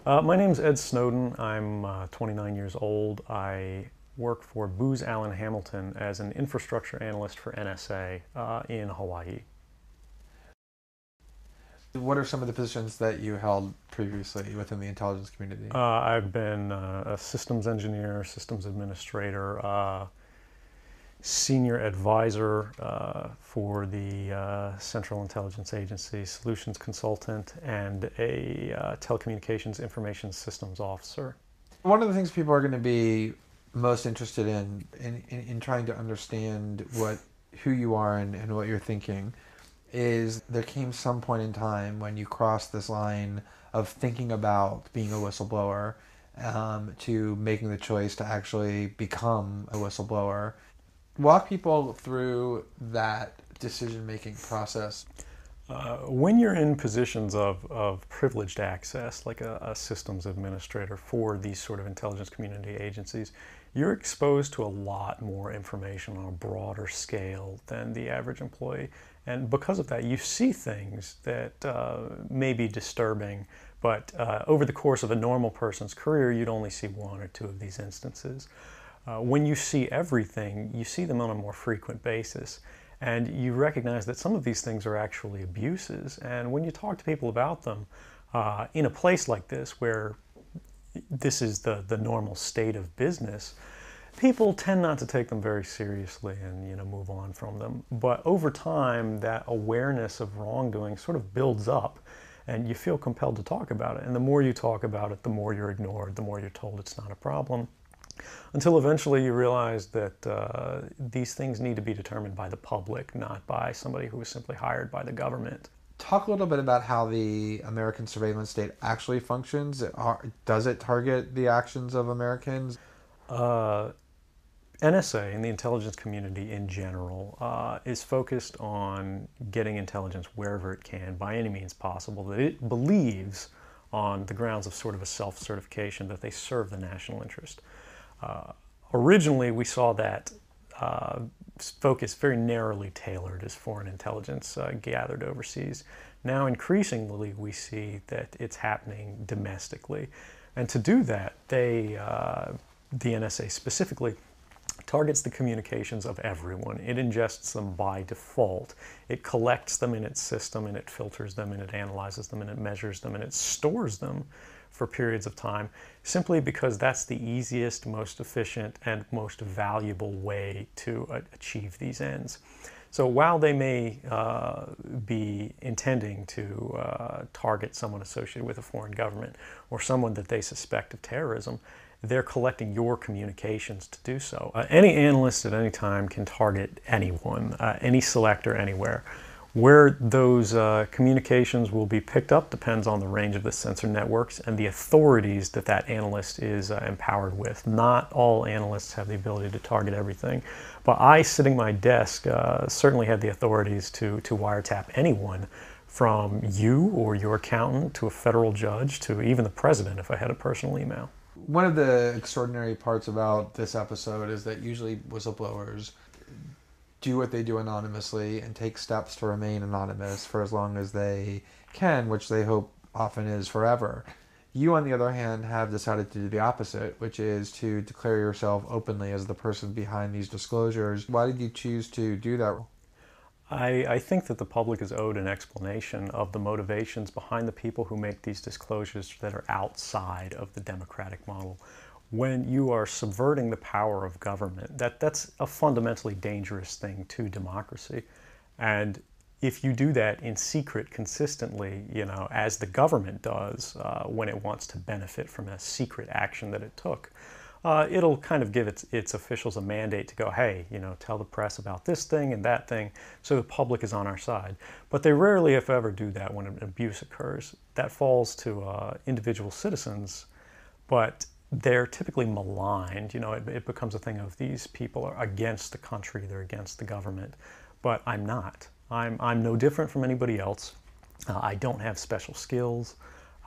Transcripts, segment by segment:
My name's Ed Snowden. I'm 29 years old. I work for Booz Allen Hamilton as an infrastructure analyst for NSA in Hawaii. What are some of the positions that you held previously within the intelligence community? I've been a systems engineer, systems administrator, senior advisor for the Central Intelligence Agency, solutions consultant, and a telecommunications information systems officer. One of the things people are going to be most interested in trying to understand who you are and what you're thinking is there came some point in time when you crossed this line of thinking about being a whistleblower to making the choice to actually become a whistleblower. Walk people through that decision-making process. When you're in positions of privileged access, like a systems administrator for these sort of intelligence community agencies, you're exposed to a lot more information on a broader scale than the average employee. And because of that, you see things that may be disturbing, but over the course of a normal person's career, you'd only see one or two of these instances. When you see everything, you see them on a more frequent basis. And you recognize that some of these things are actually abuses. And when you talk to people about them, in a place like this where this is the normal state of business, people tend not to take them very seriously and move on from them. But over time, that awareness of wrongdoing sort of builds up and you feel compelled to talk about it. And the more you talk about it, the more you're ignored, the more you're told it's not a problem. Until eventually you realize that these things need to be determined by the public, not by somebody who was simply hired by the government. Talk a little bit about how the American surveillance state actually functions. Does it target the actions of Americans? NSA and the intelligence community in general is focused on getting intelligence wherever it can by any means possible that it believes on the grounds of sort of a self-certification that they serve the national interest. Originally, we saw that focus very narrowly tailored as foreign intelligence gathered overseas. Now, increasingly, we see that it's happening domestically. And to do that, the NSA specifically targets the communications of everyone. It ingests them by default. It collects them in its system, and it filters them, and it analyzes them, and it measures them, and it stores them for periods of time, simply because that's the easiest, most efficient, and most valuable way to achieve these ends. So while they may be intending to target someone associated with a foreign government or someone that they suspect of terrorism, they're collecting your communications to do so. Any analyst at any time can target anyone, any selector, anywhere. Where those communications will be picked up depends on the range of the sensor networks and the authorities that that analyst is empowered with. Not all analysts have the ability to target everything, but I, sitting at my desk, certainly had the authorities to wiretap anyone, from you or your accountant to a federal judge to even the president if I had a personal email. One of the extraordinary parts about this episode is that usually whistleblowers do what they do anonymously and take steps to remain anonymous for as long as they can, which they hope often is forever. You, on the other hand, have decided to do the opposite, which is to declare yourself openly as the person behind these disclosures. Why did you choose to do that? I think that the public is owed an explanation of the motivations behind the people who make these disclosures that are outside of the democratic model. When you are subverting the power of government, that's a fundamentally dangerous thing to democracy. And if you do that in secret consistently, as the government does when it wants to benefit from a secret action that it took, it'll kind of give its officials a mandate to go, hey, tell the press about this thing and that thing, so the public is on our side. But they rarely, if ever, do that when an abuse occurs. That falls to individual citizens, but they're typically maligned. It becomes a thing of these people are against the country, they're against the government. But I'm not. I'm no different from anybody else. I don't have special skills.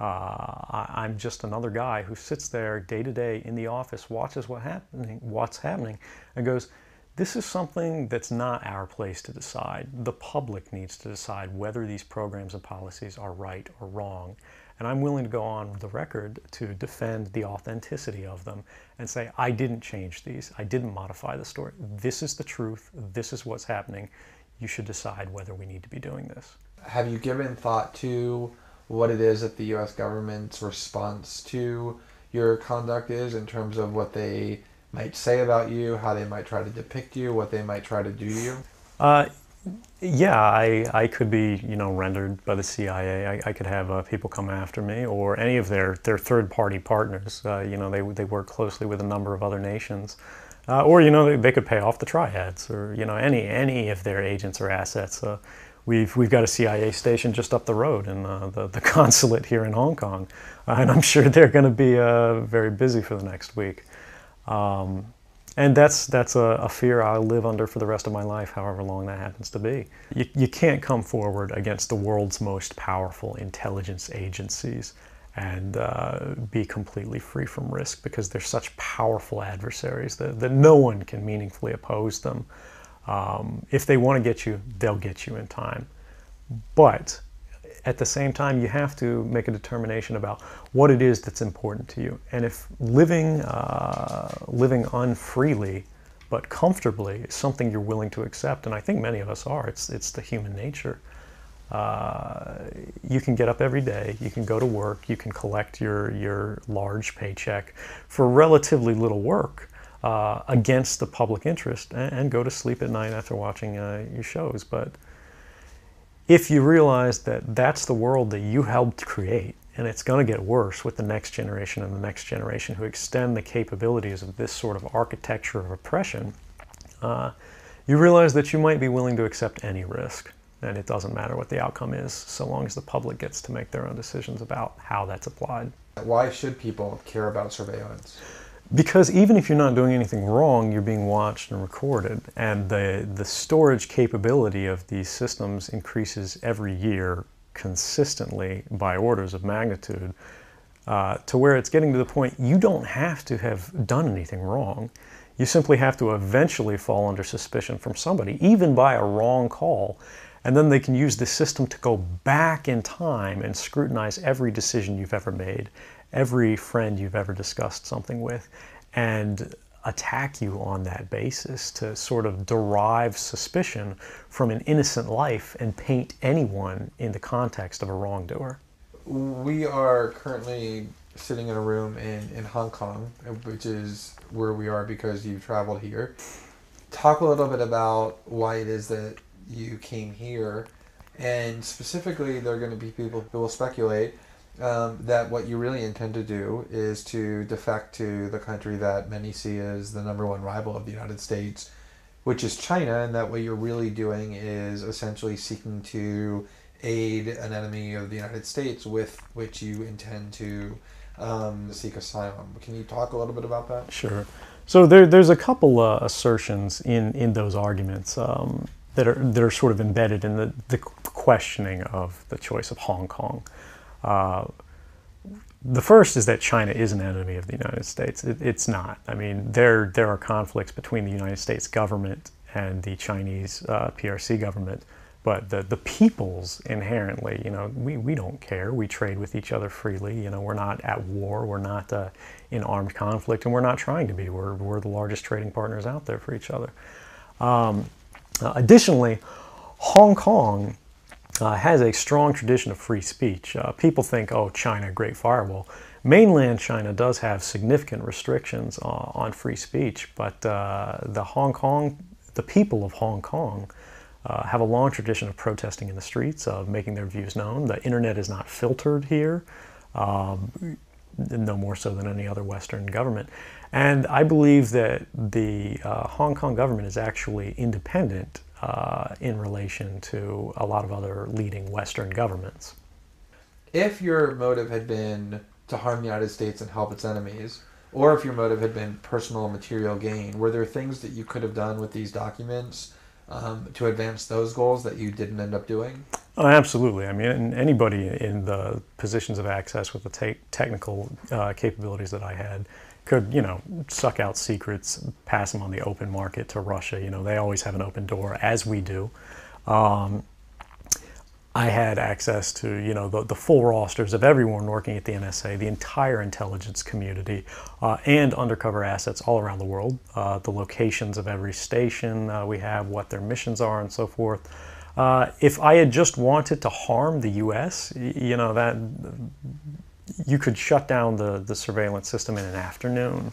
I'm just another guy who sits there day to day in the office, watches what's happening, and goes, this is something that's not our place to decide. The public needs to decide whether these programs and policies are right or wrong. And I'm willing to go on the record to defend the authenticity of them and say, I didn't change these. I didn't modify the story. This is the truth. This is what's happening. You should decide whether we need to be doing this. Have you given thought to what it is that the U.S. government's response to your conduct is, in terms of what they might say about you, how they might try to depict you, what they might try to do to you? Yeah, I could be, rendered by the CIA. I could have people come after me, or any of their third-party partners. They work closely with a number of other nations. Or they could pay off the triads, or any of their agents or assets. We've got a CIA station just up the road in the consulate here in Hong Kong, and I'm sure they're going to be very busy for the next week. And that's a fear I'll live under for the rest of my life, however long that happens to be. You can't come forward against the world's most powerful intelligence agencies and be completely free from risk, because they're such powerful adversaries that no one can meaningfully oppose them. If they want to get you, they'll get you in time. But at the same time, you have to make a determination about what it is that's important to you. And if living unfreely but comfortably is something you're willing to accept, and I think many of us are, it's the human nature. You can get up every day, you can go to work, you can collect your large paycheck for relatively little work against the public interest, and go to sleep at night after watching your shows. But if you realize that that's the world that you helped create, and it's going to get worse with the next generation and the next generation who extend the capabilities of this sort of architecture of oppression, you realize that you might be willing to accept any risk. And it doesn't matter what the outcome is, so long as the public gets to make their own decisions about how that's applied. Why should people care about surveillance? Because even if you're not doing anything wrong, you're being watched and recorded. And the storage capability of these systems increases every year consistently by orders of magnitude, to where it's getting to the point you don't have to have done anything wrong. You simply have to eventually fall under suspicion from somebody, even by a wrong call. And then they can use the system to go back in time and scrutinize every decision you've ever made, every friend you've ever discussed something with, and attack you on that basis to sort of derive suspicion from an innocent life and paint anyone in the context of a wrongdoer. We are currently sitting in a room in Hong Kong, which is where we are because you traveled here. Talk a little bit about why it is that you came here, and specifically there are going to be people who will speculate that what you really intend to do is to defect to the country that many see as the #1 rival of the United States, which is China, and that what you're really doing is essentially seeking to aid an enemy of the United States with which you intend to seek asylum. Can you talk a little bit about that? Sure. So there's a couple assertions in those arguments that are sort of embedded in the questioning of the choice of Hong Kong. The first is that China is an enemy of the United States. It's not. I mean, there are conflicts between the United States government and the Chinese PRC government, but the peoples inherently, we don't care. We trade with each other freely. We're not at war. We're not in armed conflict, and we're not trying to be. We're the largest trading partners out there for each other. Additionally, Hong Kong has a strong tradition of free speech. People think, oh, China, great firewall. Mainland China does have significant restrictions on free speech, but the people of Hong Kong have a long tradition of protesting in the streets, of making their views known. The internet is not filtered here, no more so than any other Western government. And I believe that the Hong Kong government is actually independent in relation to a lot of other leading Western governments. If your motive had been to harm the United States and help its enemies, or if your motive had been personal material gain, were there things that you could have done with these documents to advance those goals that you didn't end up doing? Oh, absolutely. I mean, anybody in the positions of access with the technical capabilities that I had could, suck out secrets, pass them on the open market to Russia. They always have an open door, as we do. I had access to, you know, the full rosters of everyone working at the NSA, the entire intelligence community, and undercover assets all around the world, the locations of every station we have, what their missions are, and so forth. If I had just wanted to harm the U.S., you know, that you could shut down the surveillance system in an afternoon.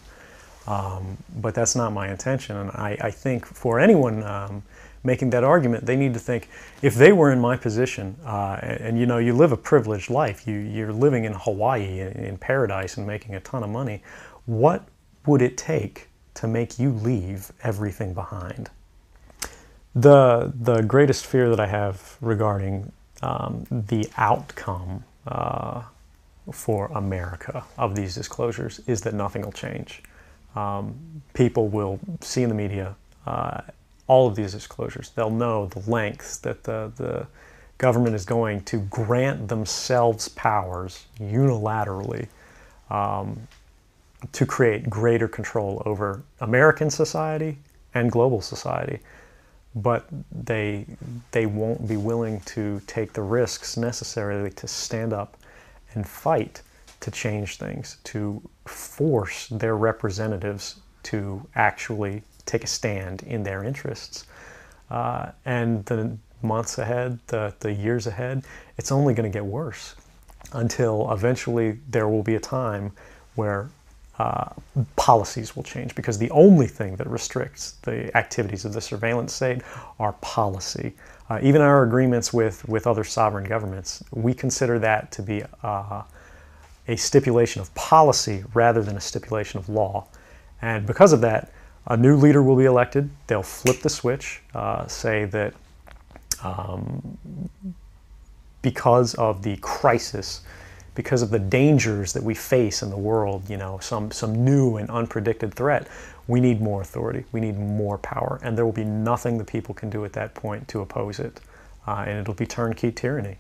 But that's not my intention, and I think for anyone making that argument, they need to think, if they were in my position, and you know, you live a privileged life, you're living in Hawaii in paradise and making a ton of money, what would it take to make you leave everything behind? The greatest fear that I have regarding the outcome for America of these disclosures is that nothing will change. People will see in the media all of these disclosures. They'll know the lengths that the government is going to grant themselves powers unilaterally to create greater control over American society and global society. But they won't be willing to take the risks necessarily to stand up and fight to change things, to force their representatives to actually take a stand in their interests. And the months ahead, the years ahead, it's only going to get worse until eventually there will be a time where policies will change, because the only thing that restricts the activities of the surveillance state are policy. Even our agreements with other sovereign governments, we consider that to be a stipulation of policy rather than a stipulation of law. And because of that, a new leader will be elected. They'll flip the switch, say that because of the crisis, because of the dangers that we face in the world, you know, some new and unpredicted threat, we need more authority, we need more power, and there will be nothing the people can do at that point to oppose it, and it'll be turnkey tyranny.